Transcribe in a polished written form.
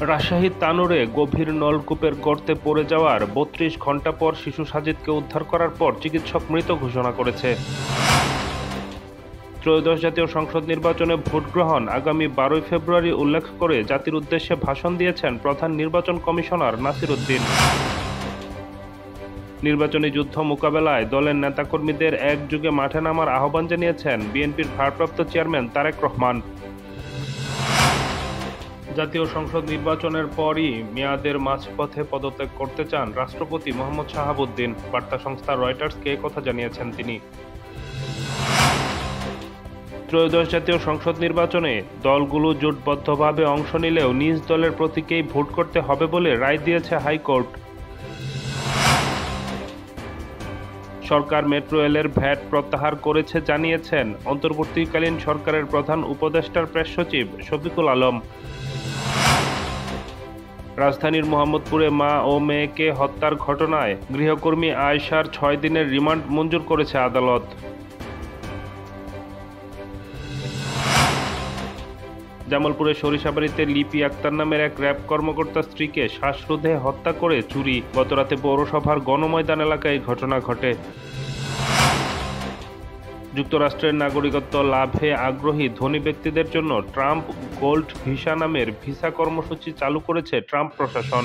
রাজশাহীর তানোরে গভীর নলকূপের গর্তে পড়ে যাওয়ার ৩২ ঘণ্টা পর শিশু সাজিদকে উদ্ধার করার পর চিকিৎসক মৃত ঘোষণা করেছে। ত্রয়োদশ জাতীয় সংসদ নির্বাচনে ভোট গ্রহণ আগামী ১২ ফেব্রুয়ারি উল্লেখ করে জাতির উদ্দেশ্যে ভাষণ দিয়েছেন প্রধান নির্বাচন কমিশনার নাসির উদ্দিন। নির্বাচনী যুদ্ধ মোকাবেলায় দলের নেতাকর্মীদের একযোগে মাঠে নামার আহ্বান জানিয়েছেন বিএনপির ভারপ্রাপ্ত চেয়ারম্যান তারেক রহমান। জাতীয় সংসদ নির্বাচনের পরই মেয়াদের মাঝপথে পদত্যাগ করতে চান রাষ্ট্রপতি মোহাম্মদ শাহাবুদ্দিন। বার্তা সংস্থা রয়টার্সকে একথা জানিয়েছেন তিনি। ত্রয়োদশ জাতীয় সংসদ নির্বাচনে দলগুলো জোটবদ্ধভাবে অংশ নিলেও নিজ দলের প্রতীকেই ভোট করতে হবে বলে রায় দিয়েছে হাইকোর্ট। সরকার মেট্রো রেলের ভ্যাট প্রত্যাহার করেছে জানিয়েছেন অন্তর্বর্তীকালীন সরকারের প্রধান উপদেষ্টার প্রেস সচিব শফিকুল আলম। রাজধানীর মোহাম্মদপুরে মা ও মেয়েকে হত্যার ঘটনায় গৃহকর্মী আয়েশার ৬ দিনের রিমান্ড মঞ্জুর করেছে আদালত। জামালপুরের সরিষাবাড়িতে লিপি আক্তার নামের এক র্যাব কর্মকর্তার স্ত্রীকে শ্বাসরোধে হত্যা করে চুরি। গতরাতে পৌরসভার গণময়দান এলাকায় ঘটনা ঘটে। যুক্তরাষ্ট্রের নাগরিকত্ব লাভে আগ্রহী ধনী ব্যক্তিদের জন্য ট্রাম্প গোল্ড ভিসা নামের ভিসা কর্মসূচি চালু করেছে ট্রাম্প প্রশাসন।